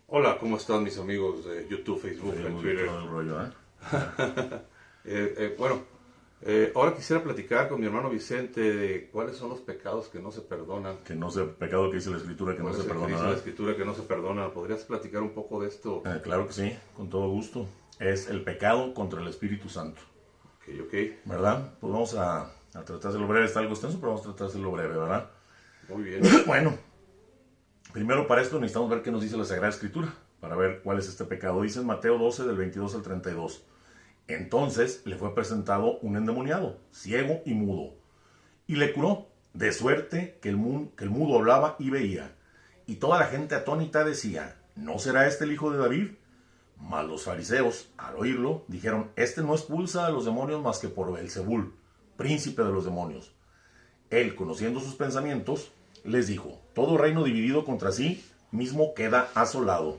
Hola, ¿cómo están mis amigos de YouTube, Facebook y Twitter? Todo el rollo, ¿eh? Bueno, ahora quisiera platicar con mi hermano Vicente de cuáles son los pecados que no se perdonan. Que no se, pecado que dice la Escritura que no ¿Cuál se es el que perdona, dice la ¿verdad? escritura que no se perdona? ¿Podrías platicar un poco de esto? Claro que sí, con todo gusto. Es el pecado contra el Espíritu Santo, Ok, ok, ¿verdad? Pues vamos a tratar de lo breve. Está algo extenso, pero vamos a tratar de lo breve, ¿verdad? muy bien. Bueno, primero para esto necesitamos ver qué nos dice la Sagrada Escritura, para ver cuál es este pecado. Dice en Mateo 12, del 22 al 32. Entonces le fue presentado un endemoniado, ciego y mudo, y le curó, de suerte que el mudo hablaba y veía. Y toda la gente atónita decía, ¿no será este el hijo de David? Mas los fariseos, al oírlo, dijeron, este no expulsa a los demonios más que por Beelzebul, príncipe de los demonios. Él, conociendo sus pensamientos, les dijo, todo reino dividido contra sí mismo queda asolado,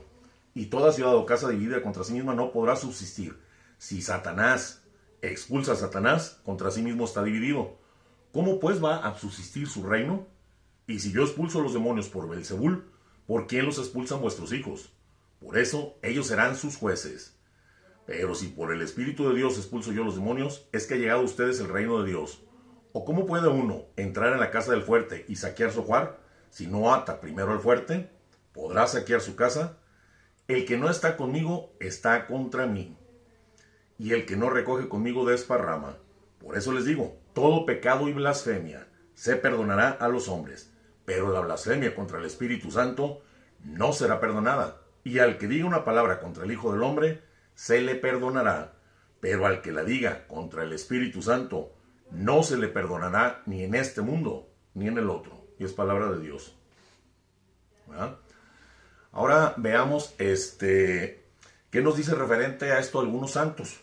y toda ciudad o casa dividida contra sí misma no podrá subsistir. Si Satanás expulsa a Satanás, contra sí mismo está dividido. ¿Cómo pues va a subsistir su reino? Y si yo expulso a los demonios por Beelzebul, ¿por quién los expulsan vuestros hijos? Por eso ellos serán sus jueces. Pero si por el Espíritu de Dios expulso yo a los demonios, es que ha llegado a ustedes el reino de Dios. ¿O cómo puede uno entrar en la casa del fuerte y saquear su hogar? Si no ata primero al fuerte, ¿podrá saquear su casa? El que no está conmigo está contra mí, y el que no recoge conmigo desparrama. Por eso les digo, todo pecado y blasfemia se perdonará a los hombres, pero la blasfemia contra el Espíritu Santo no será perdonada. Y al que diga una palabra contra el Hijo del Hombre, se le perdonará, pero al que la diga contra el Espíritu Santo, no se le perdonará ni en este mundo, ni en el otro. Y es palabra de Dios. ¿Verdad? Ahora veamos qué nos dice referente a esto algunos santos.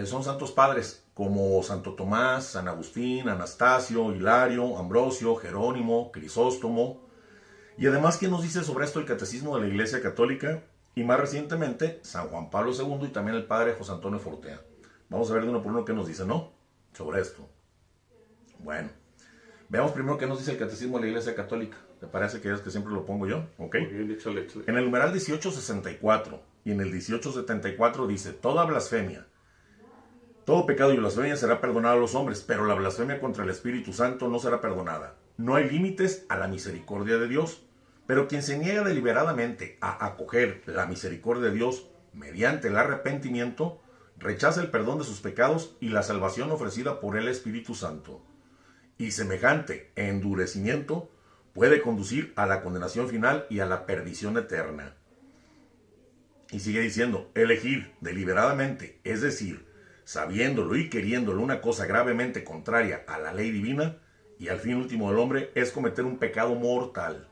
Son santos padres como Santo Tomás, San Agustín, Anastasio, Hilario, Ambrosio, Jerónimo, Crisóstomo. Y además, ¿qué nos dice sobre esto el Catecismo de la Iglesia Católica? Y más recientemente, San Juan Pablo II y también el padre José Antonio Fortea. Vamos a ver de uno por uno qué nos dice, ¿no? Sobre esto. Bueno, veamos primero qué nos dice el Catecismo de la Iglesia Católica. ¿Te parece que es que siempre lo pongo yo? ¿Ok? Muy bien, échale, échale. En el numeral 1864 y en el 1874 dice, toda blasfemia, todo pecado y blasfemia será perdonado a los hombres, pero la blasfemia contra el Espíritu Santo no será perdonada. No hay límites a la misericordia de Dios, pero quien se niega deliberadamente a acoger la misericordia de Dios mediante el arrepentimiento, rechaza el perdón de sus pecados y la salvación ofrecida por el Espíritu Santo. Y semejante endurecimiento puede conducir a la condenación final y a la perdición eterna. Y sigue diciendo, elegir deliberadamente, es decir, sabiéndolo y queriéndolo una cosa gravemente contraria a la ley divina y al fin último del hombre, es cometer un pecado mortal.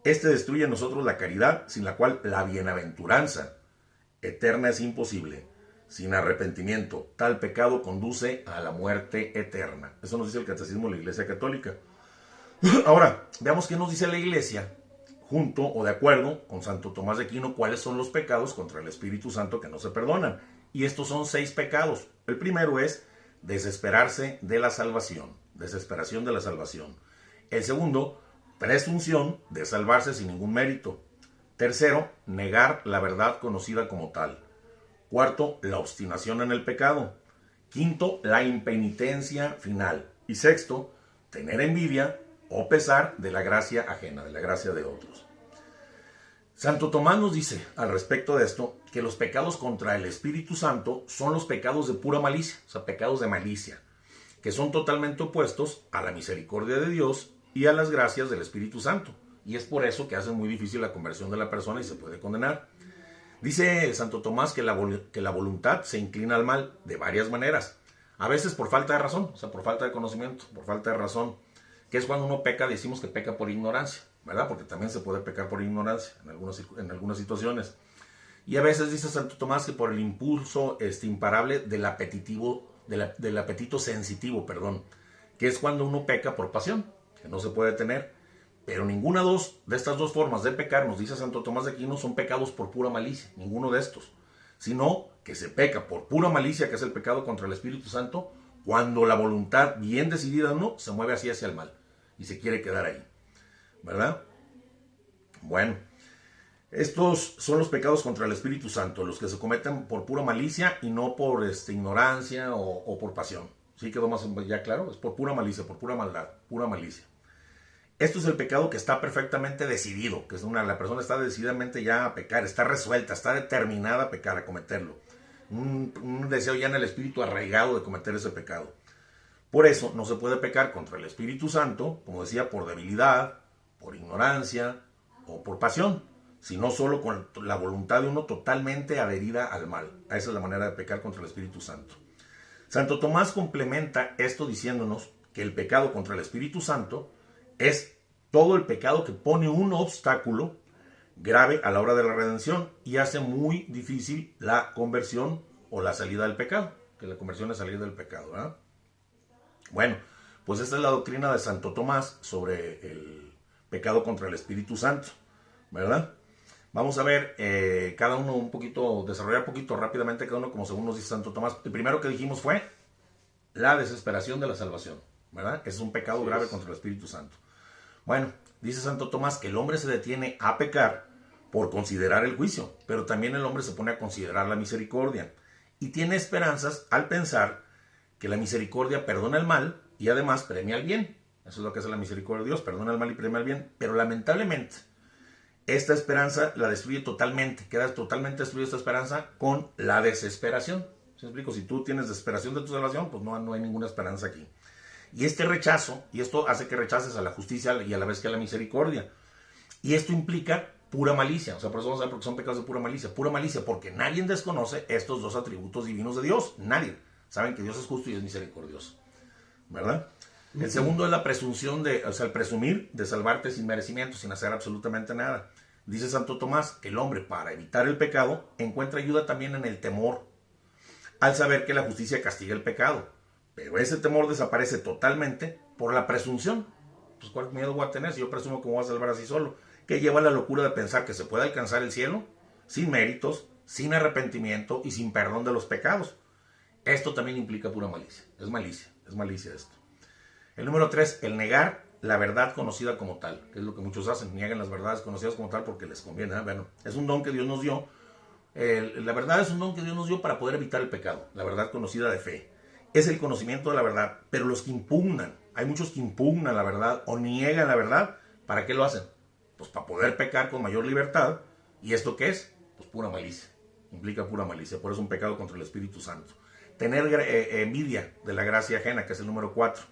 Este destruye en nosotros la caridad, sin la cual la bienaventuranza eterna es imposible. Sin arrepentimiento, tal pecado conduce a la muerte eterna. Eso nos dice el Catecismo de la Iglesia Católica. Ahora, veamos qué nos dice la Iglesia, junto o de acuerdo con Santo Tomás de Aquino, cuáles son los pecados contra el Espíritu Santo que no se perdonan. Y estos son 6 pecados. El primero es desesperarse de la salvación, desesperación de la salvación. El segundo, presunción de salvarse sin ningún mérito. Tercero, negar la verdad conocida como tal. Cuarto, la obstinación en el pecado. Quinto, la impenitencia final. Y sexto, tener envidia o pesar de la gracia ajena, de la gracia de otros. Santo Tomás nos dice al respecto de esto que los pecados contra el Espíritu Santo son los pecados de pura malicia, o sea, pecados de malicia, que son totalmente opuestos a la misericordia de Dios y a las gracias del Espíritu Santo. Y es por eso que hacen muy difícil la conversión de la persona y se puede condenar. Dice Santo Tomás que la voluntad se inclina al mal de varias maneras. A veces por falta de razón, o sea, por falta de conocimiento, por falta de razón, que es cuando uno peca, decimos que peca por ignorancia, ¿verdad? Porque también se puede pecar por ignorancia en algunas situaciones. Y a veces dice Santo Tomás que por el impulso imparable del del apetito sensitivo, que es cuando uno peca por pasión, que no se puede tener. Pero ninguna de estas dos formas de pecar, nos dice Santo Tomás de Aquino, son pecados por pura malicia, ninguno de estos. Sino que se peca por pura malicia, que es el pecado contra el Espíritu Santo, cuando la voluntad bien decidida o no se mueve así hacia el mal y se quiere quedar ahí, ¿verdad? Bueno, Estos son los pecados contra el Espíritu Santo, los que se cometen por pura malicia y no por ignorancia o por pasión. ¿Sí quedó más ya claro? Es por pura malicia, por pura maldad, pura malicia. Esto es el pecado que está perfectamente decidido, que es la persona está decididamente ya a pecar, está resuelta, está determinada a pecar, a cometerlo. Un deseo ya en el espíritu arraigado de cometer ese pecado. Por eso no se puede pecar contra el Espíritu Santo, como decía, por debilidad, por ignorancia o por pasión, sino solo con la voluntad de uno totalmente adherida al mal. Esa es la manera de pecar contra el Espíritu Santo. Santo Tomás complementa esto diciéndonos que el pecado contra el Espíritu Santo es todo el pecado que pone un obstáculo grave a la hora de la redención y hace muy difícil la conversión o la salida del pecado, que la conversión es salir del pecado, ¿verdad? Bueno, pues esta es la doctrina de Santo Tomás sobre el pecado contra el Espíritu Santo, ¿verdad? Vamos a ver cada uno un poquito, desarrollar un poquito rápidamente cada uno como según nos dice Santo Tomás. El primero que dijimos fue la desesperación de la salvación, ¿verdad? Ese es un pecado grave contra el Espíritu Santo. Bueno, dice Santo Tomás que el hombre se detiene a pecar por considerar el juicio, pero también el hombre se pone a considerar la misericordia y tiene esperanzas al pensar que la misericordia perdona el mal y además premia el bien. Eso es lo que hace la misericordia de Dios, perdona el mal y premia el bien. Pero lamentablemente, esta esperanza la destruye totalmente, queda totalmente destruida esta esperanza con la desesperación. ¿Sí me explico? Si tú tienes desesperación de tu salvación, pues no hay ninguna esperanza aquí. Y este rechazo, y esto hace que rechaces a la justicia y a la vez que a la misericordia. Y esto implica pura malicia. O sea, por eso vamos a ver por qué son pecados de pura malicia. Pura malicia, porque nadie desconoce estos dos atributos divinos de Dios. Nadie. Saben que Dios es justo y es misericordioso, ¿verdad? El segundo es la presunción el presumir de salvarte sin merecimiento, sin hacer absolutamente nada. Dice Santo Tomás que el hombre, para evitar el pecado, encuentra ayuda también en el temor, al saber que la justicia castiga el pecado. Pero ese temor desaparece totalmente por la presunción. Pues ¿cuál miedo voy a tener si yo presumo que me voy a salvar así solo? Que lleva a la locura de pensar que se puede alcanzar el cielo sin méritos, sin arrepentimiento y sin perdón de los pecados. Esto también implica pura malicia. Es malicia esto. El número 3, el negar la verdad conocida como tal, que es lo que muchos hacen, niegan las verdades conocidas como tal porque les conviene. Bueno, es un don que Dios nos dio. La verdad es un don que Dios nos dio para poder evitar el pecado, la verdad conocida de fe. Es el conocimiento de la verdad, pero los que impugnan, hay muchos que impugnan la verdad o niegan la verdad, ¿para qué lo hacen? Pues para poder pecar con mayor libertad. ¿Y esto qué es? Pues pura malicia, implica pura malicia, por eso es un pecado contra el Espíritu Santo. Tener envidia de la gracia ajena, que es el número 4.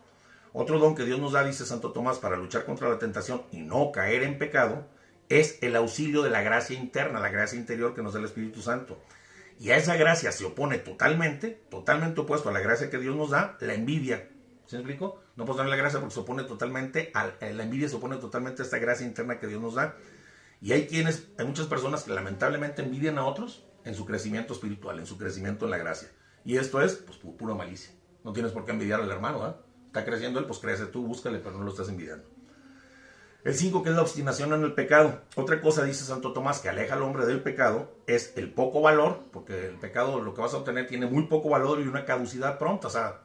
Otro don que Dios nos da, dice Santo Tomás, para luchar contra la tentación y no caer en pecado, es el auxilio de la gracia interna, la gracia interior que nos da el Espíritu Santo. Y a esa gracia se opone totalmente opuesto a la gracia que Dios nos da, la envidia. ¿Sí me explico? No puedo darle la gracia porque se opone totalmente, la envidia se opone totalmente a esta gracia interna que Dios nos da. Y hay muchas personas que lamentablemente envidian a otros en su crecimiento espiritual, en su crecimiento en la gracia. Y esto es, pues, pura malicia. No tienes por qué envidiar al hermano, ¿eh? Está creciendo él, pues crece tú, búscale, pero no lo estás envidiando. El 5, que es la obstinación en el pecado. Otra cosa, dice Santo Tomás, que aleja al hombre del pecado, es el poco valor, porque el pecado, lo que vas a obtener, tiene muy poco valor y una caducidad pronta, o sea,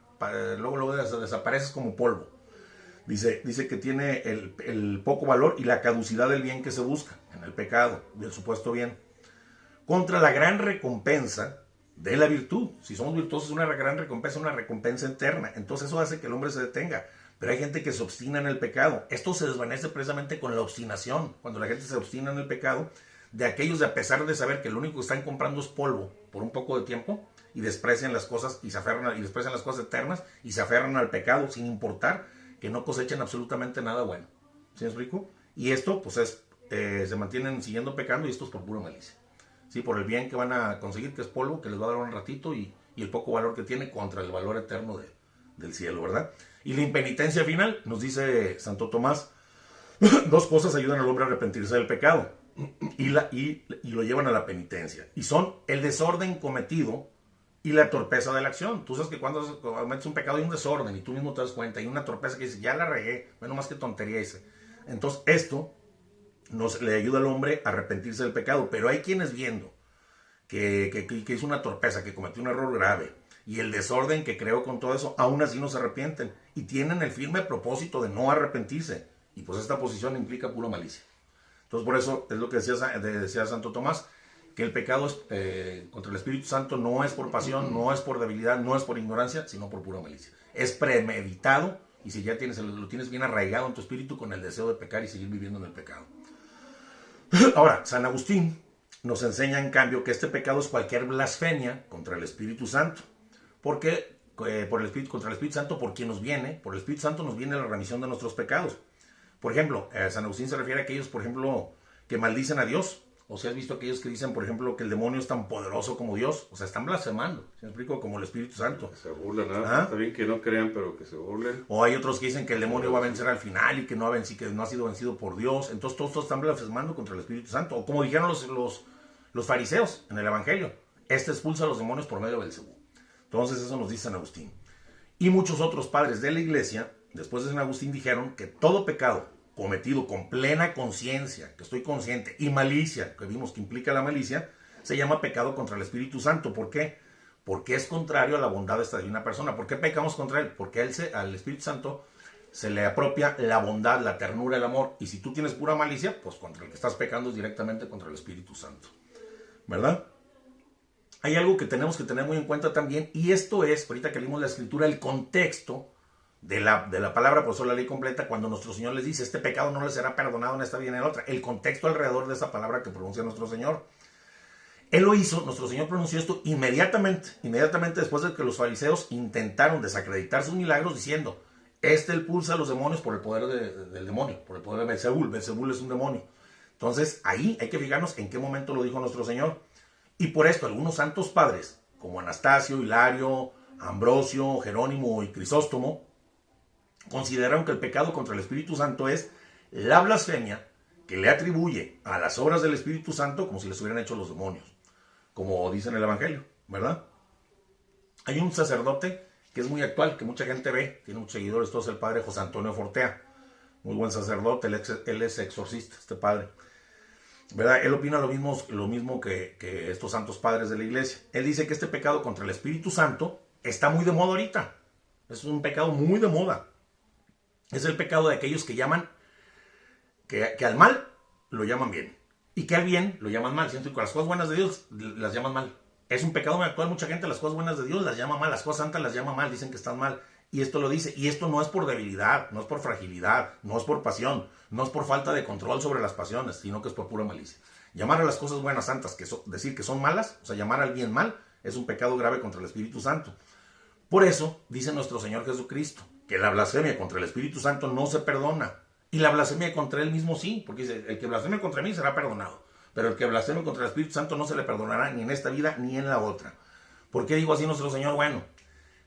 luego desapareces como polvo. Dice que tiene el poco valor y la caducidad del bien que se busca en el pecado, del supuesto bien. Contra la gran recompensa de la virtud. Si somos virtuosos, una gran recompensa, una recompensa eterna. Entonces eso hace que el hombre se detenga. Pero hay gente que se obstina en el pecado. Esto se desvanece precisamente con la obstinación. Cuando la gente se obstina en el pecado, de aquellos, a pesar de saber que lo único que están comprando es polvo por un poco de tiempo, y desprecian las cosas y desprecian las cosas eternas y se aferran al pecado sin importar que no cosechen absolutamente nada bueno. ¿Sí me explico? Y esto, pues se mantienen siguiendo pecando, y esto es por pura malicia. Sí, por el bien que van a conseguir, que es polvo, que les va a dar un ratito, y el poco valor que tiene contra el valor eterno del cielo, ¿verdad? Y la impenitencia final, nos dice Santo Tomás, dos cosas ayudan al hombre a arrepentirse del pecado y lo llevan a la penitencia. Y son el desorden cometido y la torpeza de la acción. Tú sabes que cuando cometes un pecado hay un desorden y tú mismo te das cuenta, hay una torpeza que dice, ya la regué, bueno, más que tontería hice. Entonces esto le ayuda al hombre a arrepentirse del pecado. Pero hay quienes, viendo que hizo una torpeza, que cometió un error grave, y el desorden que creó con todo eso, aún así no se arrepienten y tienen el firme propósito de no arrepentirse. Y pues esta posición implica pura malicia. Entonces por eso es lo que decía Santo Tomás, que el pecado contra el Espíritu Santo no es por pasión, no es por debilidad, no es por ignorancia, sino por pura malicia. Es premeditado, y si ya lo tienes bien arraigado en tu espíritu con el deseo de pecar y seguir viviendo en el pecado. Ahora, San Agustín nos enseña en cambio que este pecado es cualquier blasfemia contra el Espíritu Santo. Porque contra el Espíritu Santo, por quien nos viene, por el Espíritu Santo nos viene la remisión de nuestros pecados. Por ejemplo, San Agustín se refiere a aquellos, por ejemplo, que maldicen a Dios. O sea, has visto aquellos que dicen, por ejemplo, que el demonio es tan poderoso como Dios. O sea, están blasfemando, ¿sí me explico? Como el Espíritu Santo. Que se burlan, ¿no? Está bien que no crean, pero que se burlen. O hay otros que dicen que el demonio va a vencer al final y que no ha sido vencido por Dios. Entonces todos están blasfemando contra el Espíritu Santo. O como dijeron los fariseos en el Evangelio, expulsa a los demonios por medio de Belcebú. Entonces eso nos dice San Agustín. Y muchos otros padres de la iglesia, después de San Agustín, dijeron que todo pecado cometido con plena conciencia, que estoy consciente, y malicia, que vimos que implica la malicia, se llama pecado contra el Espíritu Santo. ¿Por qué? Porque es contrario a la bondad de esta divina persona. ¿Por qué pecamos contra él? Porque al Espíritu Santo se le apropia la bondad, la ternura, el amor. Y si tú tienes pura malicia, pues contra el que estás pecando es directamente contra el Espíritu Santo. ¿Verdad? Hay algo que tenemos que tener muy en cuenta también, y esto es, ahorita que leímos la Escritura, el contexto de la palabra, por eso la ley completa, cuando nuestro Señor les dice, este pecado no les será perdonado en esta vida ni en la otra. El contexto alrededor de esa palabra que pronuncia nuestro Señor. Él lo hizo, nuestro Señor pronunció esto inmediatamente después de que los fariseos intentaron desacreditar sus milagros diciendo, expulsa a los demonios por el poder del demonio, por el poder de Belzebul. Belzebul es un demonio. Entonces ahí hay que fijarnos en qué momento lo dijo nuestro Señor. Y por esto algunos santos padres, como Anastasio, Hilario, Ambrosio, Jerónimo y Crisóstomo, consideraron que el pecado contra el Espíritu Santo es la blasfemia que le atribuye a las obras del Espíritu Santo como si les hubieran hecho los demonios, como dice en el Evangelio, ¿verdad? Hay un sacerdote que es muy actual, que mucha gente ve, tiene muchos seguidores, todo es el padre José Antonio Fortea, muy buen sacerdote, él es exorcista, este padre, ¿verdad? Él opina lo mismo que estos santos padres de la iglesia. Él dice que este pecado contra el Espíritu Santo está muy de moda ahorita, es un pecado muy de moda. Es el pecado de aquellos que llaman, que al mal lo llaman bien, y que al bien lo llaman mal. Siento que con las cosas buenas de Dios las llaman mal. Es un pecado muy actual, mucha gente las cosas buenas de Dios las llama mal, las cosas santas las llama mal, dicen que están mal. Y esto lo dice, y esto no es por debilidad, no es por fragilidad, no es por pasión, no es por falta de control sobre las pasiones, sino que es por pura malicia. Llamar a las cosas buenas santas, decir que son malas, o sea, llamar al bien mal, es un pecado grave contra el Espíritu Santo. Por eso, dice nuestro Señor Jesucristo, que la blasfemia contra el Espíritu Santo no se perdona. Y la blasfemia contra él mismo sí, porque dice, el que blasfeme contra mí será perdonado. Pero el que blasfeme contra el Espíritu Santo no se le perdonará ni en esta vida ni en la otra. ¿Por qué digo así nuestro Señor? Bueno,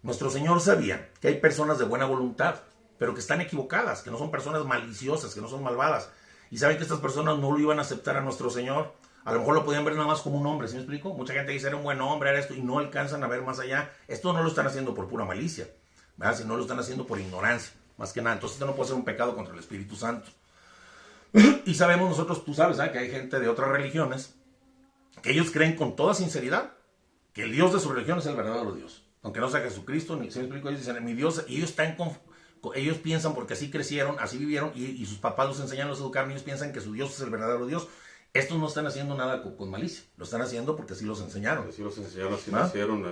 nuestro Señor sabía que hay personas de buena voluntad, pero que están equivocadas, que no son personas maliciosas, que no son malvadas. Y saben que estas personas no lo iban a aceptar a nuestro Señor. A lo mejor lo podían ver nada más como un hombre, ¿sí me explico? Mucha gente dice, era un buen hombre, era esto, y no alcanzan a ver más allá. Esto no lo están haciendo por pura malicia, ¿verdad? Sino lo están haciendo por ignorancia, más que nada. Entonces esto no puede ser un pecado contra el Espíritu Santo. Y sabemos nosotros, tú sabes, que hay gente de otras religiones que ellos creen con toda sinceridad que el Dios de su religión es el verdadero Dios. Aunque no sea Jesucristo, ni, ¿sí me explico? Ellos dicen, mi Dios, y ellos piensan porque así crecieron, así vivieron, y sus papás los enseñaron, los educaron, y ellos piensan que su Dios es el verdadero Dios. Estos no están haciendo nada con malicia, lo están haciendo porque así los enseñaron. Así los enseñaron, así nacieron,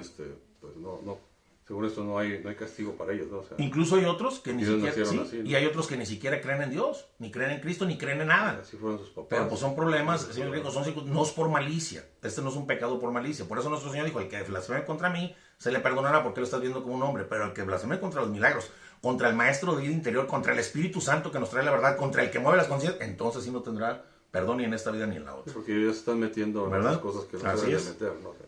pues no, según esto no hay castigo para ellos, ¿no? O sea, incluso hay otros que ni siquiera, sí, así, ¿no? Y hay otros que ni siquiera creen en Dios, ni creen en Cristo, ni creen en nada. Así fueron sus papás. Pero pues son problemas, ¿sí me explico? No es por malicia, este no es un pecado por malicia. Por eso nuestro Señor dijo, el que blasfeme contra mí, se le perdonará porque lo estás viendo como un hombre, pero el que blasfeme contra los milagros, contra el Maestro de vida interior, contra el Espíritu Santo que nos trae la verdad, contra el que mueve las conciencias, entonces sí no tendrá perdón ni en esta vida ni en la otra. Porque ellos ya se están metiendo en las cosas que no se deben meter, ¿no? O sea,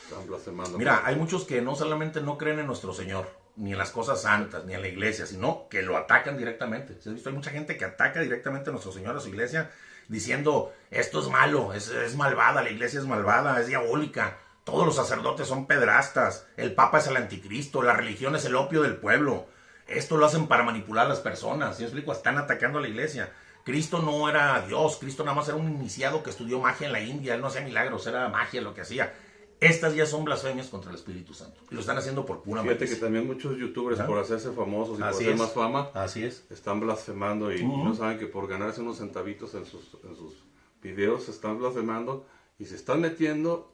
están blasfemando. Mira, hay muchos que no solamente no creen en nuestro Señor, ni en las cosas santas, ni en la iglesia, sino que lo atacan directamente. ¿Sí has visto? Hay mucha gente que ataca directamente a nuestro Señor, a su iglesia, diciendo, esto es malo, es malvada, la iglesia es malvada, es diabólica, todos los sacerdotes son pedrastas, el Papa es el anticristo, la religión es el opio del pueblo. Esto lo hacen para manipular a las personas. ¿Sí me explico? Están atacando a la iglesia. Cristo no era Dios, Cristo nada más era un iniciado que estudió magia en la India, él no hacía milagros, era magia lo que hacía. Estas ya son blasfemias contra el Espíritu Santo. Y lo están haciendo por pura Fíjate malicia. que también muchos youtubers, por hacerse famosos y por hacer más fama, Así es. están blasfemando y no saben que por ganarse unos centavitos en sus videos se están blasfemando y se están metiendo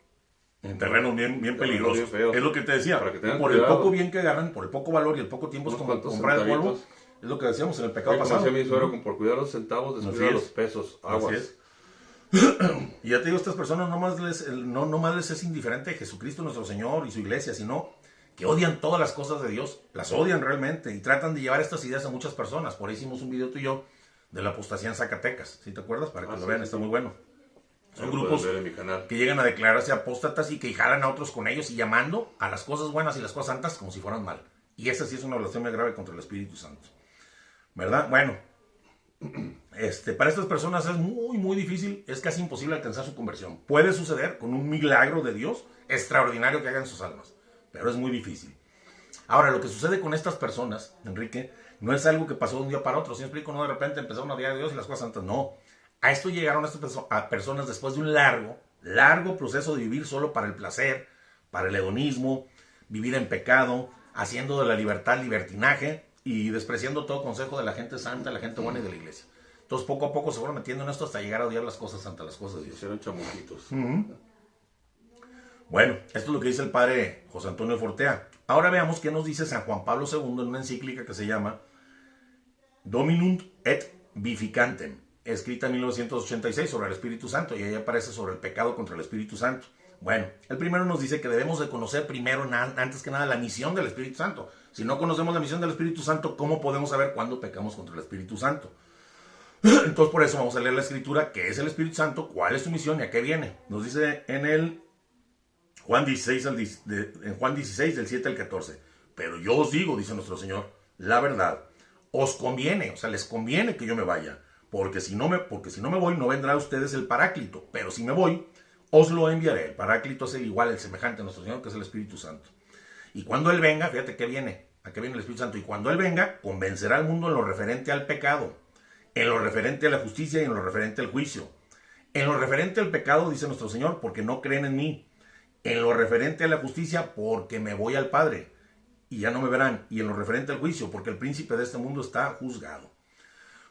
en terrenos bien peligrosos. Bien feos. Es lo que te decía. Para que tengan por cuidado. el poco bien que agarran, por el poco valor y el poco tiempo es Unos como cuantos comprar el polvo. centavitos. Es lo que decíamos en el pecado Como pasado. hacía mi suegro, por cuidar los centavos, descuida Así los es. pesos, aguas. Así es. Y ya te digo, estas personas no nomás les es indiferente Jesucristo nuestro Señor y su iglesia, sino que odian todas las cosas de Dios, las odian realmente y tratan de llevar estas ideas a muchas personas. Por ahí hicimos un video tú y yo de la apostasía en Zacatecas, ¿sí te acuerdas? Para que lo vean, está muy bueno. Son grupos ver en mi canal. que llegan a declararse apóstatas y que jalan a otros con ellos y llamando a las cosas buenas y las cosas santas como si fueran mal. Y esa sí es una blasfemia grave contra el Espíritu Santo. ¿Verdad? Bueno, para estas personas es muy difícil, es casi imposible alcanzar su conversión. Puede suceder con un milagro de Dios extraordinario que haga en sus almas, pero es muy difícil. Ahora, lo que sucede con estas personas, Enrique, no es algo que pasó de un día para otro. ¿Sí me explico? No de repente empezaron a odiar a Dios y las cosas santas. No. A esto llegaron a personas después de un largo proceso de vivir solo para el placer, para el hedonismo, vivir en pecado, haciendo de la libertad libertinaje y despreciando todo consejo de la gente santa, la gente buena y de la iglesia. Entonces poco a poco se fueron metiendo en esto hasta llegar a odiar las cosas santas, las cosas de Dios. Hicieron chamuquitos. Bueno, esto es lo que dice el padre José Antonio Fortea. Ahora veamos qué nos dice San Juan Pablo II en una encíclica que se llama Dominum et Vificantem, escrita en 1986 sobre el Espíritu Santo, y ahí aparece sobre el pecado contra el Espíritu Santo. Bueno, el primero nos dice que debemos de conocer primero, antes que nada, la misión del Espíritu Santo. Si no conocemos la misión del Espíritu Santo, ¿cómo podemos saber cuándo pecamos contra el Espíritu Santo? Entonces, por eso vamos a leer la Escritura, qué es el Espíritu Santo, cuál es su misión y a qué viene. Nos dice en el Juan 16, en Juan 16 del 7 al 14. Pero yo os digo, dice nuestro Señor, la verdad, os conviene, o sea, les conviene que yo me vaya, porque si no me voy, no vendrá a ustedes el Paráclito, pero si me voy, os lo enviaré. El Paráclito es el igual, el semejante a nuestro Señor, que es el Espíritu Santo. Y cuando Él venga, fíjate qué viene, a qué viene el Espíritu Santo, y cuando Él venga, convencerá al mundo en lo referente al pecado, en lo referente a la justicia y en lo referente al juicio. En lo referente al pecado, dice nuestro Señor, porque no creen en mí. En lo referente a la justicia, porque me voy al Padre y ya no me verán. Y en lo referente al juicio, porque el príncipe de este mundo está juzgado.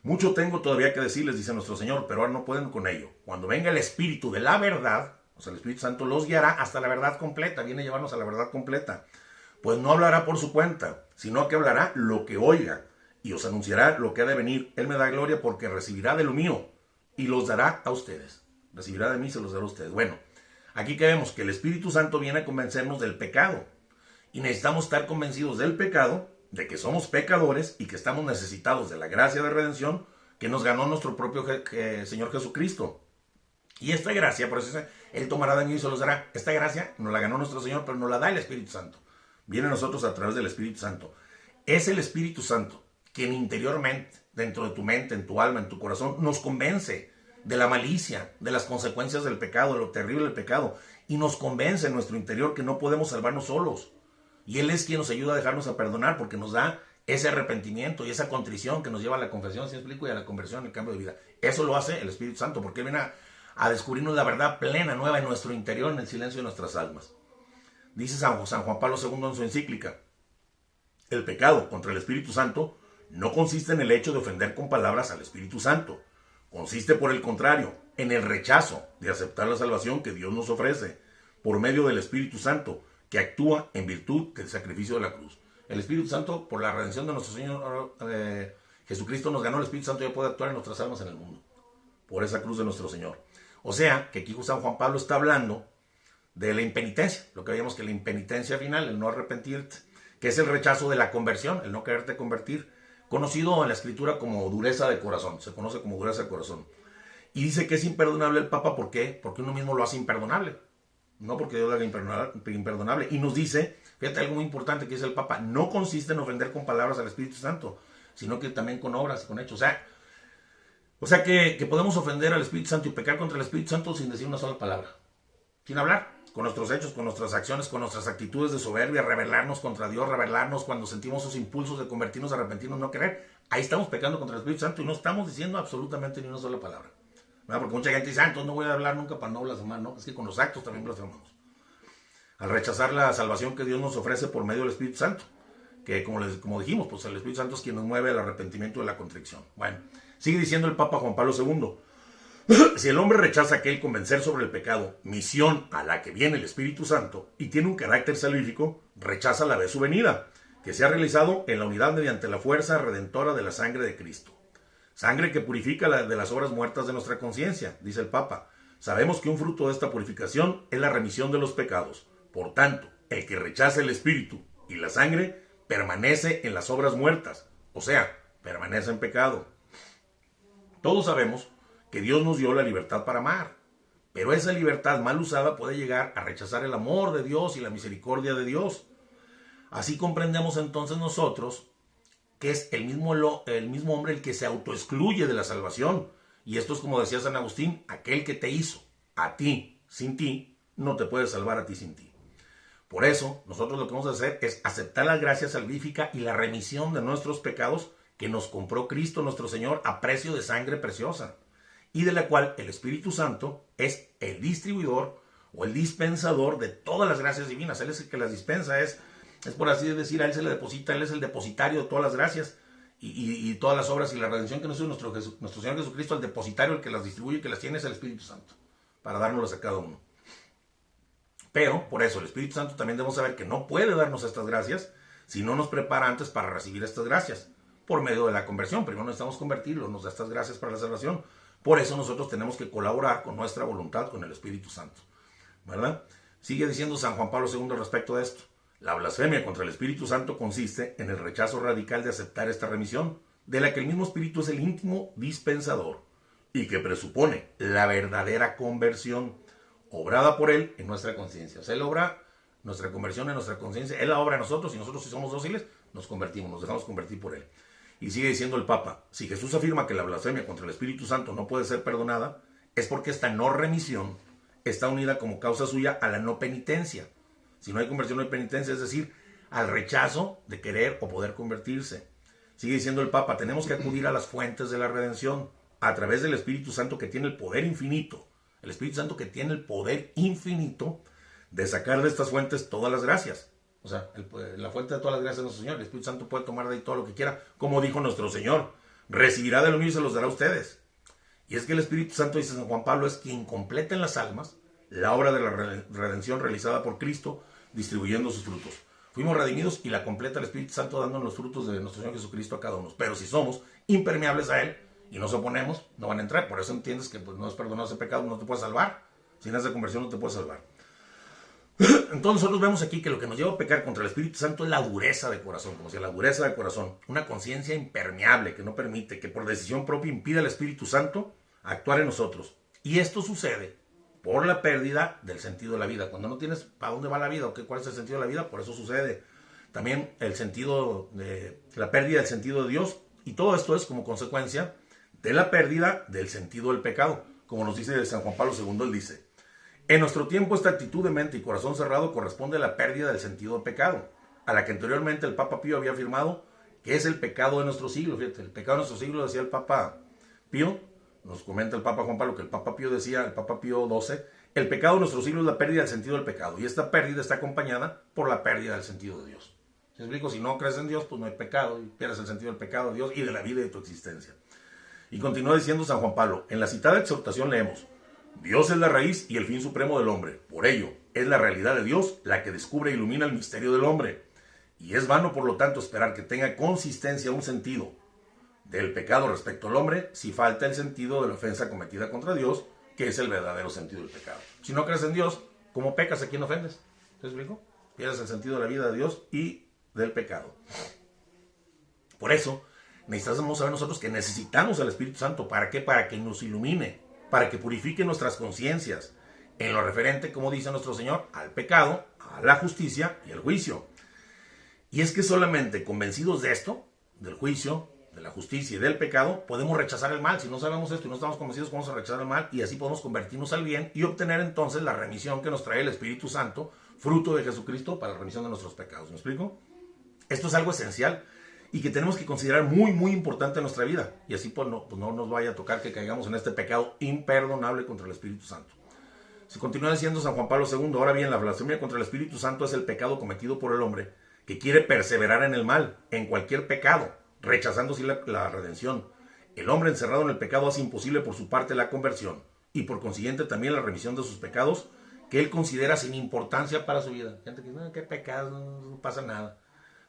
Mucho tengo todavía que decirles, dice nuestro Señor, pero ahora no pueden con ello. Cuando venga el Espíritu de la verdad, o sea, el Espíritu Santo los guiará hasta la verdad completa, viene a llevarnos a la verdad completa. Pues no hablará por su cuenta, sino que hablará lo que oiga, y os anunciará lo que ha de venir. Él me da gloria porque recibirá de lo mío, y los dará a ustedes. Recibirá de mí y se los dará a ustedes. Bueno, aquí que vemos que el Espíritu Santo viene a convencernos del pecado, y necesitamos estar convencidos del pecado, de que somos pecadores y que estamos necesitados de la gracia de redención que nos ganó nuestro propio Señor Jesucristo. Y esta gracia, por eso dice, Él tomará de mí y se los dará. Esta gracia nos la ganó nuestro Señor, pero nos la da el Espíritu Santo. Viene a nosotros a través del Espíritu Santo. Es el Espíritu Santo quien interiormente, dentro de tu mente, en tu alma, en tu corazón, nos convence de la malicia, de las consecuencias del pecado, de lo terrible del pecado, y nos convence en nuestro interior que no podemos salvarnos solos. Y Él es quien nos ayuda a dejarnos a perdonar, porque nos da ese arrepentimiento y esa contrición que nos lleva a la confesión, ¿sí me explico? Y a la conversión, el cambio de vida. Eso lo hace el Espíritu Santo, porque Él viene a descubrirnos la verdad plena, nueva en nuestro interior, en el silencio de nuestras almas. Dice San Juan Pablo II en su encíclica: el pecado contra el Espíritu Santo no consiste en el hecho de ofender con palabras al Espíritu Santo. Consiste, por el contrario, en el rechazo de aceptar la salvación que Dios nos ofrece por medio del Espíritu Santo, que actúa en virtud del sacrificio de la cruz. El Espíritu Santo, por la redención de nuestro Señor Jesucristo, nos ganó. El Espíritu Santo ya puede actuar en nuestras almas en el mundo, por esa cruz de nuestro Señor. O sea, que aquí San Juan Pablo está hablando de la impenitencia, lo que veíamos que la impenitencia final, el no arrepentirte, que es el rechazo de la conversión, el no quererte convertir, conocido en la Escritura como dureza de corazón, se conoce como dureza de corazón. Y dice que es imperdonable el Papa, ¿por qué? Porque uno mismo lo hace imperdonable. No porque Dios lo haga imperdonable. Y nos dice, fíjate algo muy importante que dice el Papa, no consiste en ofender con palabras al Espíritu Santo, sino que también con obras y con hechos. O sea que podemos ofender al Espíritu Santo y pecar contra el Espíritu Santo sin decir una sola palabra. Sin hablar, con nuestros hechos, con nuestras acciones, con nuestras actitudes de soberbia, rebelarnos contra Dios, rebelarnos cuando sentimos esos impulsos de convertirnos, arrepentirnos, no querer. Ahí estamos pecando contra el Espíritu Santo y no estamos diciendo absolutamente ni una sola palabra. ¿Verdad? Porque mucha gente dice, entonces no voy a hablar nunca para no blasfemar, ¿no? Es que con los actos también blasfemamos. al rechazar la salvación que Dios nos ofrece por medio del Espíritu Santo, que como dijimos, pues el Espíritu Santo es quien nos mueve al arrepentimiento y la contrición. Bueno, sigue diciendo el Papa Juan Pablo II, si el hombre rechaza aquel convencer sobre el pecado, misión a la que viene el Espíritu Santo, y tiene un carácter salvífico, rechaza a la vez su venida, que se ha realizado en la unidad mediante la fuerza redentora de la sangre de Cristo. Sangre que purifica de las obras muertas de nuestra conciencia, dice el Papa. Sabemos que un fruto de esta purificación es la remisión de los pecados. Por tanto, el que rechaza el Espíritu y la sangre permanece en las obras muertas, o sea, permanece en pecado. Todos sabemos que Dios nos dio la libertad para amar, pero esa libertad mal usada puede llegar a rechazar el amor de Dios y la misericordia de Dios. Así comprendemos entonces nosotros que es el mismo hombre el que se autoexcluye de la salvación. Y esto es como decía San Agustín, aquel que te hizo a ti sin ti, no te puede salvar a ti sin ti. Por eso, nosotros lo que vamos a hacer es aceptar la gracia salvífica y la remisión de nuestros pecados que nos compró Cristo nuestro Señor a precio de sangre preciosa, y de la cual el Espíritu Santo es el distribuidor o el dispensador de todas las gracias divinas. Él es el que las dispensa, es por así decir, a Él se le deposita, Él es el depositario de todas las gracias y todas las obras y la redención que nos hizo nuestro Señor Jesucristo. El depositario, el que las distribuye, el que las tiene, es el Espíritu Santo, para dárnoslas a cada uno. Pero, por eso, el Espíritu Santo también debemos saber que no puede darnos estas gracias si no nos prepara antes para recibir estas gracias, por medio de la conversión. Primero necesitamos convertirlo, nos da estas gracias para la salvación. Por eso nosotros tenemos que colaborar con nuestra voluntad, con el Espíritu Santo, ¿verdad? Sigue diciendo San Juan Pablo II respecto de esto. La blasfemia contra el Espíritu Santo consiste en el rechazo radical de aceptar esta remisión, de la que el mismo Espíritu es el íntimo dispensador, y que presupone la verdadera conversión, obrada por Él en nuestra conciencia. O sea, Él obra nuestra conversión en nuestra conciencia, Él la obra en nosotros, y nosotros, si somos dóciles, nos convertimos, nos dejamos convertir por Él. Y sigue diciendo el Papa, si Jesús afirma que la blasfemia contra el Espíritu Santo no puede ser perdonada, es porque esta no remisión está unida como causa suya a la no penitencia. Si no hay conversión, no hay penitencia, es decir, al rechazo de querer o poder convertirse. Sigue diciendo el Papa, tenemos que acudir a las fuentes de la redención a través del Espíritu Santo que tiene el poder infinito. El Espíritu Santo que tiene el poder infinito de sacar de estas fuentes todas las gracias. O sea, la fuente de todas las gracias de nuestro Señor. El Espíritu Santo puede tomar de ahí todo lo que quiera. Como dijo nuestro Señor, recibirá de lo mío y se los dará a ustedes. Y es que el Espíritu Santo, dice San Juan Pablo, es quien completa en las almas la obra de la redención realizada por Cristo, distribuyendo sus frutos. Fuimos redimidos y la completa el Espíritu Santo dándonos los frutos de nuestro Señor Jesucristo a cada uno. Pero si somos impermeables a Él y nos oponemos, no van a entrar. Por eso entiendes que no es perdonado ese pecado, no te puede salvar. Sin esa conversión no te puede salvar. Entonces nosotros vemos aquí que lo que nos lleva a pecar contra el Espíritu Santo es la dureza de corazón, como si la dureza de corazón, una conciencia impermeable que no permite, que por decisión propia impide al Espíritu Santo actuar en nosotros. Y esto sucede por la pérdida del sentido de la vida. Cuando no tienes para dónde va la vida o cuál es el sentido de la vida, por eso sucede. También el sentido de la pérdida del sentido de Dios, y todo esto es como consecuencia de la pérdida del sentido del pecado. Como nos dice San Juan Pablo II, él dice: en nuestro tiempo esta actitud de mente y corazón cerrado corresponde a la pérdida del sentido del pecado, a la que anteriormente el Papa Pío había afirmado que es el pecado de nuestro siglo. Fíjate, el pecado de nuestro siglo, decía el Papa Pío, nos comenta el Papa Juan Pablo que el Papa Pío decía, el Papa Pío XII, el pecado de nuestro siglo es la pérdida del sentido del pecado, y esta pérdida está acompañada por la pérdida del sentido de Dios. ¿Me explico? Si no crees en Dios, pues no hay pecado, y pierdes el sentido del pecado de Dios y de la vida y de tu existencia. Y continúa diciendo San Juan Pablo, en la citada exhortación leemos: Dios es la raíz y el fin supremo del hombre. Por ello, es la realidad de Dios la que descubre e ilumina el misterio del hombre. Y es vano, por lo tanto, esperar que tenga consistencia un sentido del pecado respecto al hombre si falta el sentido de la ofensa cometida contra Dios, que es el verdadero sentido del pecado. Si no crees en Dios, ¿cómo pecas? ¿A quién ofendes? ¿Te explico? Pierdes el sentido de la vida de Dios y del pecado. Por eso, necesitamos saber nosotros que necesitamos al Espíritu Santo. ¿Para qué? Para que nos ilumine, para que purifique nuestras conciencias en lo referente, como dice nuestro Señor, al pecado, a la justicia y al juicio. Y es que solamente convencidos de esto, del juicio, de la justicia y del pecado, podemos rechazar el mal. Si no sabemos esto y no estamos convencidos, vamos a rechazar el mal, y así podemos convertirnos al bien y obtener entonces la remisión que nos trae el Espíritu Santo, fruto de Jesucristo, para la remisión de nuestros pecados. ¿Me explico? Esto es algo esencial y que tenemos que considerar muy, muy importante en nuestra vida. Y así pues no nos vaya a tocar que caigamos en este pecado imperdonable contra el Espíritu Santo. Se continúa diciendo San Juan Pablo II, ahora bien, la blasfemia contra el Espíritu Santo es el pecado cometido por el hombre que quiere perseverar en el mal, en cualquier pecado, rechazando así la redención. El hombre encerrado en el pecado hace imposible por su parte la conversión y por consiguiente también la remisión de sus pecados que él considera sin importancia para su vida. Gente que dice, no, qué pecado, no pasa nada.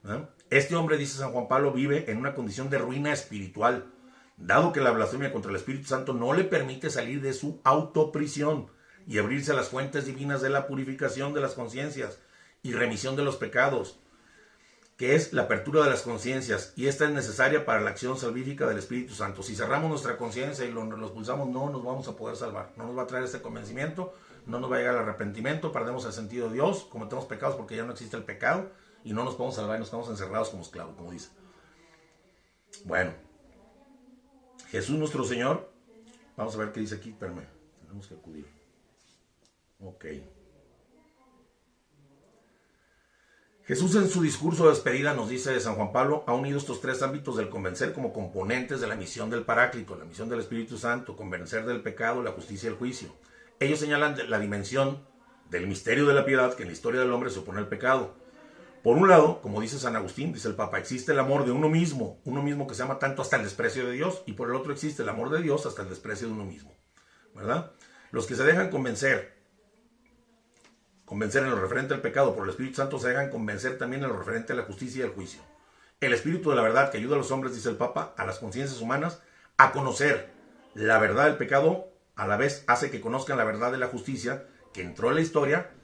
¿No? Este hombre, dice San Juan Pablo, vive en una condición de ruina espiritual, dado que la blasfemia contra el Espíritu Santo no le permite salir de su autoprisión y abrirse a las fuentes divinas de la purificación de las conciencias y remisión de los pecados, que es la apertura de las conciencias, y esta es necesaria para la acción salvífica del Espíritu Santo. Si cerramos nuestra conciencia y lo expulsamos, no nos vamos a poder salvar, no nos va a traer este convencimiento, no nos va a llegar el arrepentimiento, perdemos el sentido de Dios, cometemos pecados porque ya no existe el pecado, y no nos podemos salvar y nos quedamos encerrados como esclavos, como dice. Bueno, Jesús nuestro Señor, vamos a ver qué dice aquí, espérame, tenemos que acudir. Ok. Jesús en su discurso de despedida nos dice de San Juan Pablo, ha unido estos tres ámbitos del convencer como componentes de la misión del Paráclito, la misión del Espíritu Santo, convencer del pecado, la justicia y el juicio. Ellos señalan la dimensión del misterio de la piedad que en la historia del hombre se opone al pecado. Por un lado, como dice San Agustín, dice el Papa, existe el amor de uno mismo que se ama tanto hasta el desprecio de Dios, y por el otro existe el amor de Dios hasta el desprecio de uno mismo, ¿verdad? Los que se dejan convencer en lo referente al pecado por el Espíritu Santo, se dejan convencer también en lo referente a la justicia y al juicio. El Espíritu de la verdad que ayuda a los hombres, dice el Papa, a las conciencias humanas a conocer la verdad del pecado, a la vez hace que conozcan la verdad de la justicia que entró en la historia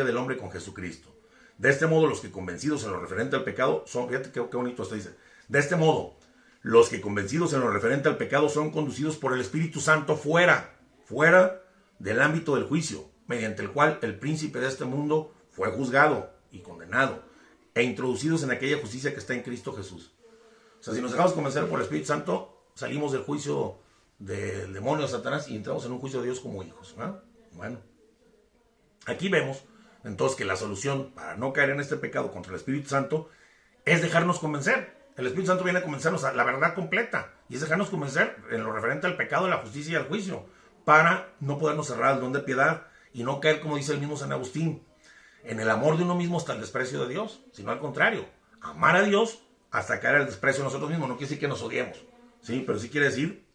del hombre con Jesucristo. De este modo, los que convencidos en lo referente al pecado son, fíjate qué bonito esto dice, de este modo, los que convencidos en lo referente al pecado son conducidos por el Espíritu Santo fuera del ámbito del juicio, mediante el cual el príncipe de este mundo fue juzgado y condenado, e introducidos en aquella justicia que está en Cristo Jesús. O sea, si nos dejamos convencer por el Espíritu Santo, salimos del juicio del demonio de Satanás y entramos en un juicio de Dios como hijos, ¿no? Bueno, aquí vemos entonces que la solución para no caer en este pecado contra el Espíritu Santo es dejarnos convencer. El Espíritu Santo viene a convencernos a la verdad completa y es dejarnos convencer en lo referente al pecado, la justicia y al juicio, para no podernos cerrar al don de piedad y no caer, como dice el mismo San Agustín, en el amor de uno mismo hasta el desprecio de Dios, sino al contrario, amar a Dios hasta caer al desprecio de nosotros mismos. No quiere decir que nos odiemos, ¿sí? Pero sí quiere decir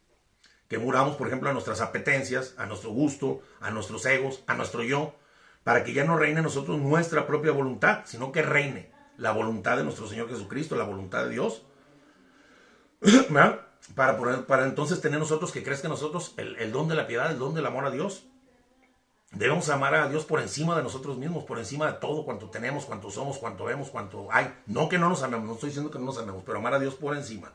que muramos, por ejemplo, a nuestras apetencias, a nuestro gusto, a nuestros egos, a nuestro yo, para que ya no reine en nosotros nuestra propia voluntad, sino que reine la voluntad de nuestro Señor Jesucristo, la voluntad de Dios, ¿verdad? Para entonces tener nosotros, que crezca en nosotros el don de la piedad, el don del amor a Dios. Debemos amar a Dios por encima de nosotros mismos, por encima de todo cuanto tenemos, cuanto somos, cuanto vemos, cuanto hay. No que no nos amemos, no estoy diciendo que no nos amemos, pero amar a Dios por encima.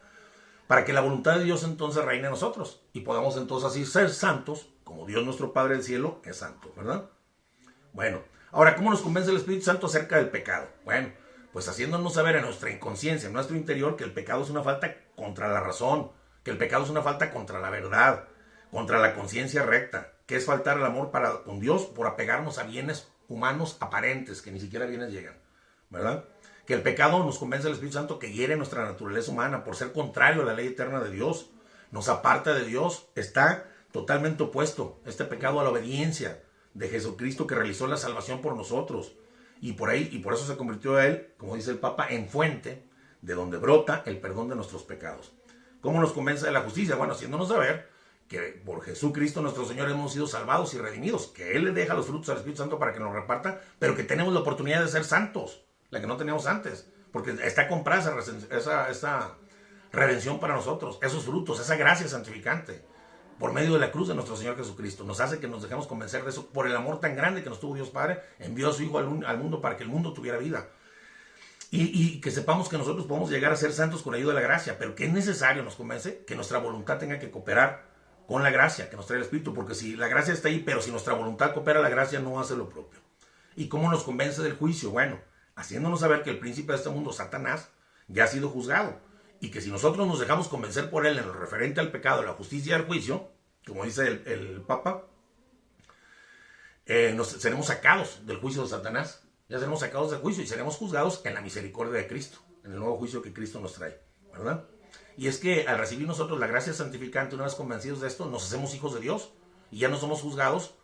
Para que la voluntad de Dios entonces reine en nosotros y podamos entonces así ser santos, como Dios nuestro Padre del cielo es santo, ¿verdad? Bueno, ahora, ¿cómo nos convence el Espíritu Santo acerca del pecado? Bueno, pues haciéndonos saber en nuestra inconsciencia, en nuestro interior, que el pecado es una falta contra la razón, que el pecado es una falta contra la verdad, contra la conciencia recta, que es faltar el amor para con Dios por apegarnos a bienes humanos aparentes, que ni siquiera bienes llegan, ¿verdad? Que el pecado nos convence el Espíritu Santo que hiere nuestra naturaleza humana por ser contrario a la ley eterna de Dios, nos aparta de Dios, está totalmente opuesto este pecado a la obediencia de Jesucristo que realizó la salvación por nosotros, y por eso se convirtió a él, como dice el Papa, en fuente de donde brota el perdón de nuestros pecados. ¿Cómo nos convence de la justicia? Bueno, haciéndonos saber que por Jesucristo nuestro Señor hemos sido salvados y redimidos, que Él le deja los frutos al Espíritu Santo para que nos reparta, pero que tenemos la oportunidad de ser santos, la que no teníamos antes, porque está comprada esa redención para nosotros, esos frutos, esa gracia santificante, por medio de la cruz de nuestro Señor Jesucristo. Nos hace que nos dejemos convencer de eso, por el amor tan grande que nos tuvo Dios Padre, envió a su Hijo al mundo para que el mundo tuviera vida. Y que sepamos que nosotros podemos llegar a ser santos con la ayuda de la gracia, pero que es necesario, nos convence, que nuestra voluntad tenga que cooperar con la gracia que nos trae el Espíritu, porque si la gracia está ahí, pero si nuestra voluntad coopera, la gracia no hace lo propio. ¿Y cómo nos convence del juicio? Bueno, haciéndonos saber que el príncipe de este mundo, Satanás, ya ha sido juzgado, y que si nosotros nos dejamos convencer por él en lo referente al pecado, la justicia y al juicio, como dice el Papa, seremos sacados del juicio de Satanás, ya seremos sacados del juicio y seremos juzgados en la misericordia de Cristo, en el nuevo juicio que Cristo nos trae, ¿verdad? Y es que al recibir nosotros la gracia santificante, una vez convencidos de esto, nos hacemos hijos de Dios y ya no somos juzgados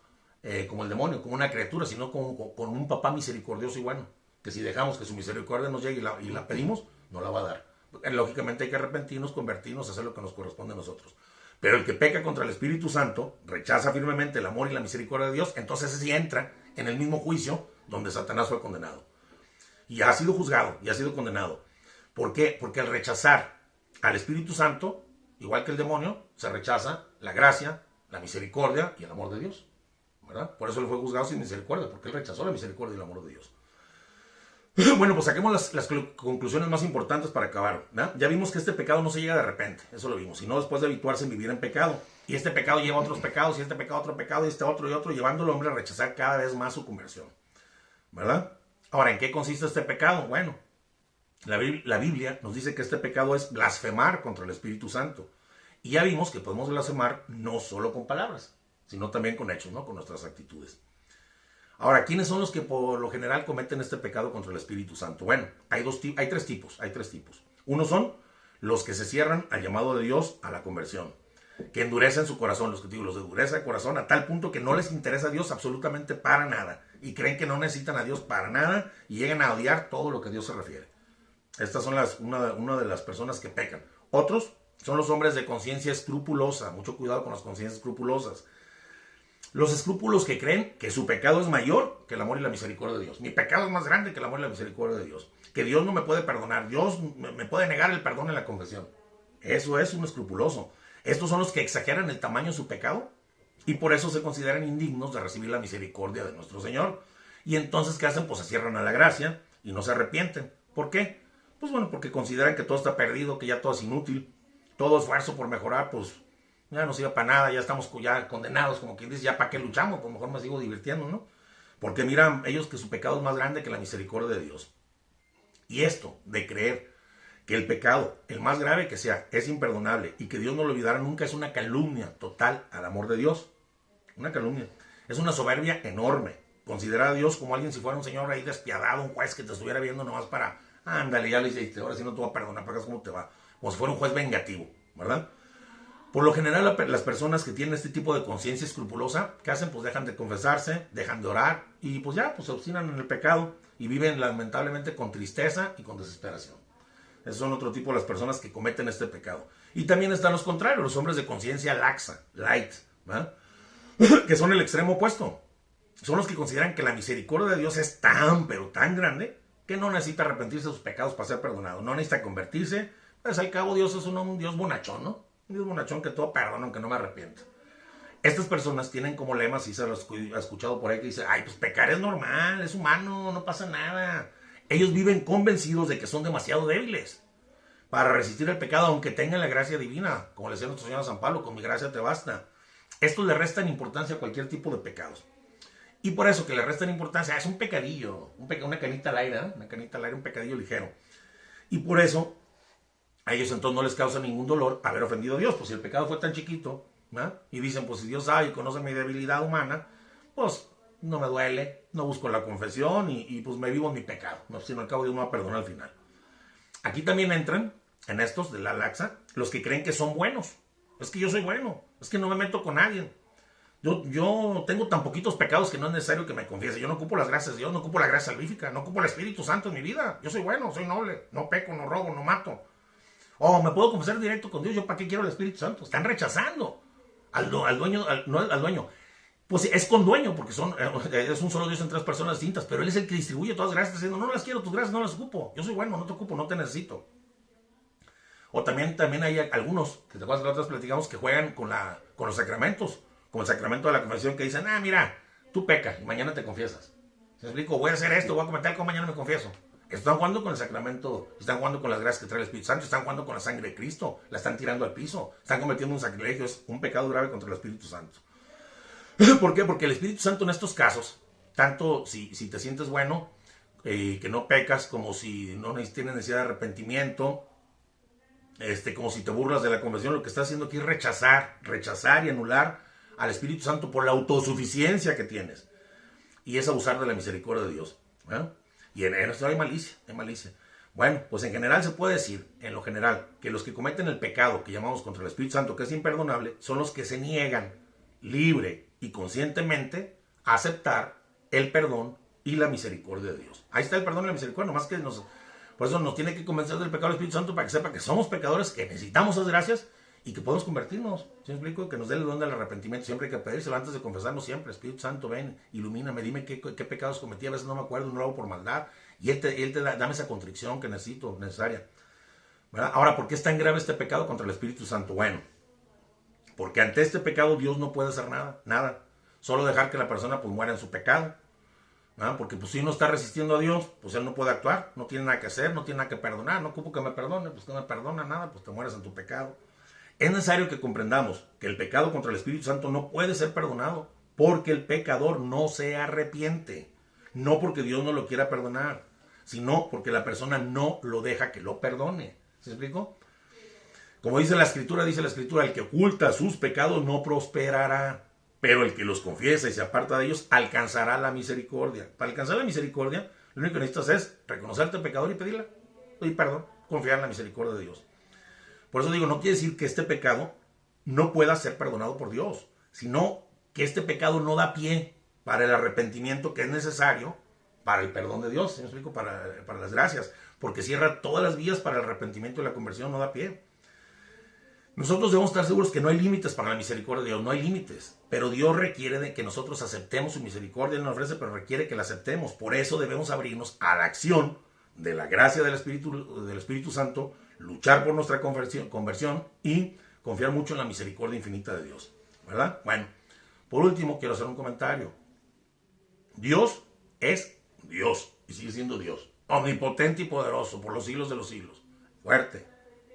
como el demonio, como una criatura, sino con un papá misericordioso y bueno, que si dejamos que su misericordia nos llegue y la pedimos, no la va a dar. Lógicamente hay que arrepentirnos, convertirnos, hacer lo que nos corresponde a nosotros. Pero el que peca contra el Espíritu Santo, rechaza firmemente el amor y la misericordia de Dios, entonces sí entra en el mismo juicio donde Satanás fue condenado. Y ha sido juzgado, y ha sido condenado. ¿Por qué? Porque al rechazar al Espíritu Santo, igual que el demonio, se rechaza la gracia, la misericordia y el amor de Dios, ¿verdad? Por eso él fue juzgado sin misericordia, porque él rechazó la misericordia y el amor de Dios. Bueno, pues saquemos las conclusiones más importantes para acabar, ¿verdad? Ya vimos que este pecado no se llega de repente, eso lo vimos, sino después de habituarse en vivir en pecado. Y este pecado lleva a otros pecados, y este pecado a otro pecado, y este otro y otro, llevando al hombre a rechazar cada vez más su conversión, ¿verdad? Ahora, ¿en qué consiste este pecado? Bueno, la Biblia nos dice que este pecado es blasfemar contra el Espíritu Santo. Y ya vimos que podemos blasfemar no solo con palabras, sino también con hechos, ¿no? Con nuestras actitudes. Ahora, ¿quiénes son los que por lo general cometen este pecado contra el Espíritu Santo? Bueno, hay tres tipos. Uno son los que se cierran al llamado de Dios a la conversión, que endurecen su corazón, los de dureza de corazón a tal punto que no les interesa a Dios absolutamente para nada y creen que no necesitan a Dios para nada y llegan a odiar todo lo que Dios se refiere. Estas son una de las personas que pecan. Otros son los hombres de conciencia escrupulosa. Mucho cuidado con las conciencias escrupulosas. Los escrúpulos que creen que su pecado es mayor que el amor y la misericordia de Dios. Mi pecado es más grande que el amor y la misericordia de Dios. Que Dios no me puede perdonar. Dios me puede negar el perdón en la confesión. Eso es un escrupuloso. Estos son los que exageran el tamaño de su pecado y por eso se consideran indignos de recibir la misericordia de nuestro Señor. Y entonces, ¿qué hacen? Pues se cierran a la gracia y no se arrepienten. ¿Por qué? Pues bueno, porque consideran que todo está perdido, que ya todo es inútil. Todo esfuerzo por mejorar, pues ya no sirve para nada, ya estamos ya condenados, como quien dice, ya para qué luchamos, pues mejor me sigo divirtiendo, ¿no? Porque miran ellos que su pecado es más grande que la misericordia de Dios. Y esto de creer que el pecado, el más grave que sea, es imperdonable y que Dios no lo olvidará nunca, es una calumnia total al amor de Dios. Una calumnia. Es una soberbia enorme. Considerar a Dios como alguien si fuera un señor ahí despiadado, un juez que te estuviera viendo nomás para, ándale, ya lo hiciste, ahora sí no te voy a perdonar, para acá cómo te va. Como si fuera un juez vengativo, ¿verdad? Por lo general, las personas que tienen este tipo de conciencia escrupulosa, ¿qué hacen? Pues dejan de confesarse, dejan de orar y pues ya, pues se obstinan en el pecado y viven lamentablemente con tristeza y con desesperación. Esos son otro tipo de las personas que cometen este pecado. Y también están los contrarios, los hombres de conciencia laxa, light, ¿verdad? Que son el extremo opuesto. Son los que consideran que la misericordia de Dios es tan, pero tan grande, que no necesita arrepentirse de sus pecados para ser perdonado. No necesita convertirse. Pues al cabo Dios es un Dios bonachón, ¿no? Un Dios bonachón que todo perdona, aunque no me arrepienta. Estas personas tienen como lema, si se lo he escuchado por ahí, que dice, ay, pues pecar es normal, es humano, no pasa nada. Ellos viven convencidos de que son demasiado débiles para resistir el pecado, aunque tengan la gracia divina. Como le decía nuestro Señor San Pablo, con mi gracia te basta. Esto le restan importancia a cualquier tipo de pecados. Y por eso que le restan importancia, es un pecadillo, una canita al aire, ¿eh? Una canita al aire, un pecadillo ligero. Y por eso a ellos entonces no les causa ningún dolor haber ofendido a Dios. Pues si el pecado fue tan chiquito, ¿no? Y dicen, pues si Dios sabe y conoce mi debilidad humana, pues no me duele, no busco la confesión y pues me vivo en mi pecado. No, si no, al cabo Dios me va a perdonar al final. Aquí también entran, en estos de la laxa, los que creen que son buenos. Es que yo soy bueno, es que no me meto con nadie. Yo tengo tan poquitos pecados que no es necesario que me confiese. Yo no ocupo las gracias de Dios, no ocupo la gracia salvífica, no ocupo el Espíritu Santo en mi vida. Yo soy bueno, soy noble, no peco, no robo, no mato. O me puedo confesar directo con Dios. ¿Yo para qué quiero el Espíritu Santo? Están rechazando al dueño, no al dueño. Pues es con dueño, porque es un solo Dios en tres personas distintas, pero Él es el que distribuye todas las gracias, diciendo, no las quiero, tus gracias no las ocupo. Yo soy bueno, no te ocupo, no te necesito. O también hay algunos, que te acuerdas que otras platicamos, que juegan con los sacramentos, como el sacramento de la confesión, que dicen, mira, tú pecas y mañana te confiesas. ¿Se explico? Voy a hacer esto, voy a cometer algo, mañana me confieso. Están jugando con el sacramento, están jugando con las gracias que trae el Espíritu Santo, están jugando con la sangre de Cristo, la están tirando al piso, están cometiendo un sacrilegio, es un pecado grave contra el Espíritu Santo. ¿Por qué? Porque el Espíritu Santo en estos casos, tanto si te sientes bueno, que no pecas, como si no tienes necesidad de arrepentimiento, como si te burlas de la conversión, lo que está haciendo aquí es rechazar y anular al Espíritu Santo por la autosuficiencia que tienes. Y es abusar de la misericordia de Dios. ¿Eh? Y en esto hay malicia. Bueno, pues en general se puede decir, en lo general, que los que cometen el pecado que llamamos contra el Espíritu Santo, que es imperdonable, son los que se niegan libre y conscientemente aceptar el perdón y la misericordia de Dios. Ahí está el perdón y la misericordia, nomás que por eso nos tiene que convencer del pecado del Espíritu Santo para que sepa que somos pecadores, que necesitamos esas gracias y que podemos convertirnos. ¿Sí me explico? Que nos dé el don del arrepentimiento. Siempre hay que pedírselo antes de confesarnos siempre. Espíritu Santo, ven, ilumíname, dime qué pecados cometí. A veces no me acuerdo, no lo hago por maldad. Y Él te dame esa contrición que necesito, necesaria. ¿Verdad? Ahora, ¿por qué es tan grave este pecado contra el Espíritu Santo? Bueno, porque ante este pecado Dios no puede hacer nada. Solo dejar que la persona pues muera en su pecado. ¿verdad? Porque pues si uno está resistiendo a Dios, pues Él no puede actuar, no tiene nada que hacer, no tiene nada que perdonar. No ocupo que me perdone, pues que no me perdona nada, pues te mueres en tu pecado. Es necesario que comprendamos que el pecado contra el Espíritu Santo no puede ser perdonado porque el pecador no se arrepiente. No porque Dios no lo quiera perdonar, sino porque la persona no lo deja que lo perdone. ¿Se explicó? Como dice la Escritura, el que oculta sus pecados no prosperará, pero el que los confiesa y se aparta de ellos alcanzará la misericordia. Para alcanzar la misericordia, lo único que necesitas es reconocerte pecador y pedirla. Pedir perdón, confiar en la misericordia de Dios. Por eso digo, no quiere decir que este pecado no pueda ser perdonado por Dios, sino que este pecado no da pie para el arrepentimiento que es necesario para el perdón de Dios, ¿sí me explico? Para las gracias, porque cierra todas las vías para el arrepentimiento y la conversión, no da pie. Nosotros debemos estar seguros que no hay límites para la misericordia de Dios, no hay límites, pero Dios requiere de que nosotros aceptemos su misericordia, Él nos ofrece, pero requiere que la aceptemos. Por eso debemos abrirnos a la acción de la gracia del Espíritu Santo, luchar por nuestra conversión y confiar mucho en la misericordia infinita de Dios, ¿verdad? Bueno, por último quiero hacer un comentario. Dios es Dios y sigue siendo Dios, omnipotente y poderoso por los siglos de los siglos, fuerte,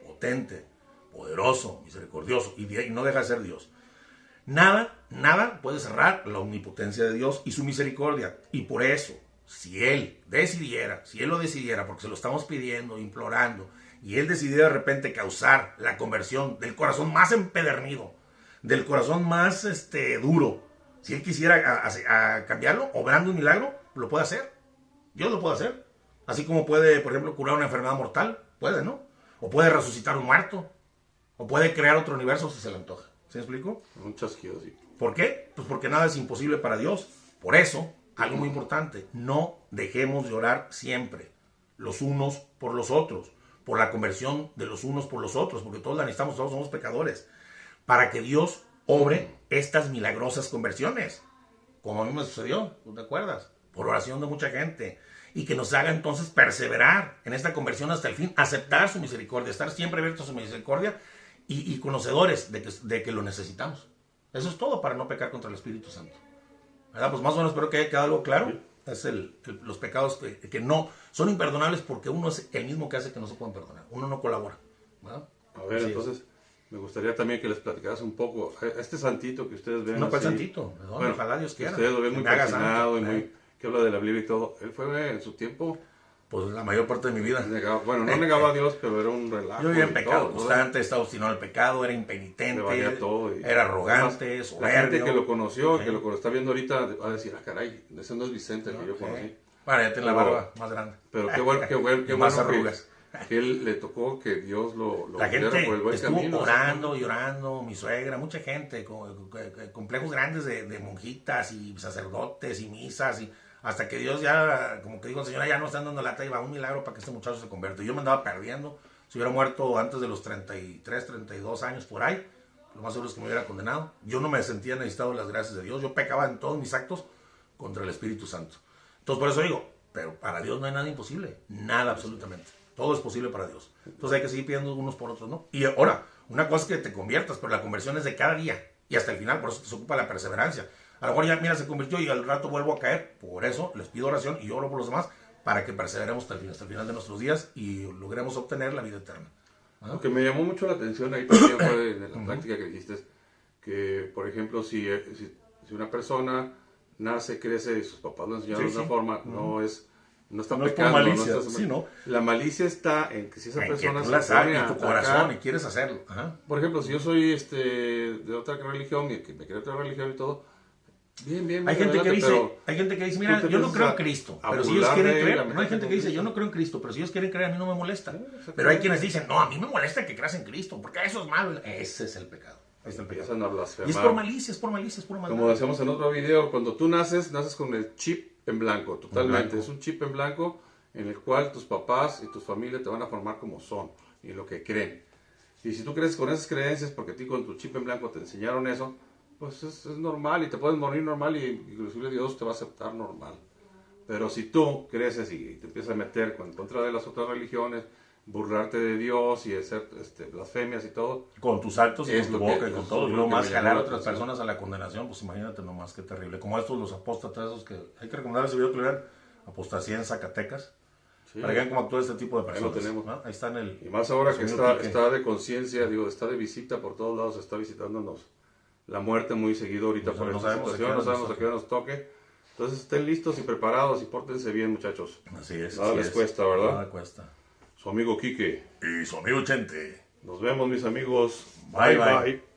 potente, poderoso, misericordioso y no deja de ser Dios. Nada puede cerrar la omnipotencia de Dios y su misericordia. Y por eso, si Él lo decidiera, porque se lo estamos pidiendo, implorando, y Él decidiera de repente causar la conversión del corazón más empedernido, del corazón más duro, si Él quisiera a cambiarlo, obrando un milagro, lo puede hacer. Dios lo puede hacer. Así como puede, por ejemplo, curar una enfermedad mortal, puede, ¿no? O puede resucitar un muerto, o puede crear otro universo si se le antoja. ¿Se me explico? Un chasquido, sí. ¿Por qué? Pues porque nada es imposible para Dios. Por eso, algo muy importante, no dejemos de orar siempre, los unos por los otros, por la conversión de los unos por los otros, porque todos la necesitamos, todos somos pecadores, para que Dios obre estas milagrosas conversiones, como a mí me sucedió, ¿tú te acuerdas? Por oración de mucha gente, y que nos haga entonces perseverar en esta conversión hasta el fin, aceptar su misericordia, estar siempre abiertos a su misericordia y conocedores de que lo necesitamos. Eso es todo para no pecar contra el Espíritu Santo. ¿Verdad? Pues más o menos espero que haya quedado algo claro. Sí. Es los pecados que no son imperdonables porque uno es el mismo que hace que no se puedan perdonar. Uno no colabora. ¿Verdad? A ver, entonces, me gustaría también que les platicaras un poco. Este santito que ustedes ven. No, ¿cuál santito? Bueno, ojalá Dios quiera. Ustedes lo ven muy fascinado y muy... que habla de la Biblia y todo. Él fue en su tiempo... Pues la mayor parte de mi vida. Bueno, no negaba a Dios, pero era un relajo. Yo vivía en pecado constante, estaba obstinado al pecado, era impenitente, todo era arrogante, soberbio. La gente que lo conoció, que lo está viendo ahorita, va a decir, caray, ese no es Vicente que yo conocí. Bueno, ya tiene la barba más grande. Pero qué bueno más arrugas. Que él le tocó que Dios lo la gente por el buen estuvo camino, orando, llorando, mi suegra, mucha gente, con complejos grandes de monjitas y sacerdotes y misas y... Hasta que Dios ya, como que dijo, Señora, ya no están dando lata y va un milagro para que este muchacho se convierta. Yo me andaba perdiendo. Si hubiera muerto antes de los 33, 32 años por ahí, lo más seguro es que me hubiera condenado. Yo no me sentía necesitado de las gracias de Dios. Yo pecaba en todos mis actos contra el Espíritu Santo. Entonces, por eso digo, pero para Dios no hay nada imposible. Nada, absolutamente. Todo es posible para Dios. Entonces hay que seguir pidiendo unos por otros, ¿no? Y ahora, una cosa es que te conviertas, pero la conversión es de cada día y hasta el final. Por eso se ocupa la perseverancia. A lo mejor ya, mira, se convirtió y al rato vuelvo a caer. Por eso les pido oración y yo oro por los demás para que perseveremos hasta el final de nuestros días y logremos obtener la vida eterna. ¿Ah? Lo que me llamó mucho la atención ahí también fue de la práctica que dijiste, que, por ejemplo, si una persona nace, crece y sus papás lo enseñaron de una forma, no está pecando. Por malicia, ¿no? La malicia está en que si esa persona se pone en tu corazón y quieres hacerlo. Ajá. Por ejemplo, si yo soy de otra religión y que me quiero otra religión y todo, bien. Hay gente que dice, mira, yo no creo en Cristo, pero si ellos quieren creer, no hay gente que dice, yo no creo en Cristo, pero si ellos quieren creer, a mí no me molesta. Pero hay quienes dicen, no, a mí me molesta que creas en Cristo, porque eso es malo. Ese es el pecado. está el pecado. empiezan a blasfemar. Y es por malicia, es por malicia, es por maldad. Como decíamos en otro video, cuando tú naces con el chip en blanco, totalmente. En blanco. Es un chip en blanco en el cual tus papás y tus familias te van a formar como son y lo que creen. Y si tú crees con esas creencias, porque a ti con tu chip en blanco te enseñaron eso, pues es normal y te puedes morir normal y inclusive Dios te va a aceptar normal. Pero si tú creces y te empiezas a meter en contra de las otras religiones, burlarte de Dios y hacer blasfemias y todo, con tus actos y es con tu lo que- boca y con es todo. Y lo luego que más me llamó jalar a la otras atención. personas a la condenación, pues imagínate nomás qué terrible. Como estos los apóstatas, esos que hay que recomendar ese video que vean, Apostasía en Zacatecas, sí, para que vean cómo actúa este tipo de ahí lo personas. tenemos. ¿no? Ahí está en el... Y más ahora que Sonido está de conciencia, digo, está de visita por todos lados, está visitándonos la muerte muy seguido ahorita No por esta sabemos a situación, qué no hora sabemos nos a qué hora nos toque. Entonces estén listos y preparados y pórtense bien, muchachos. Así es. Nada así les es. cuesta, ¿verdad? Nada cuesta. Su amigo Quique. Y su amigo Chente. Nos vemos, mis amigos. Bye, bye.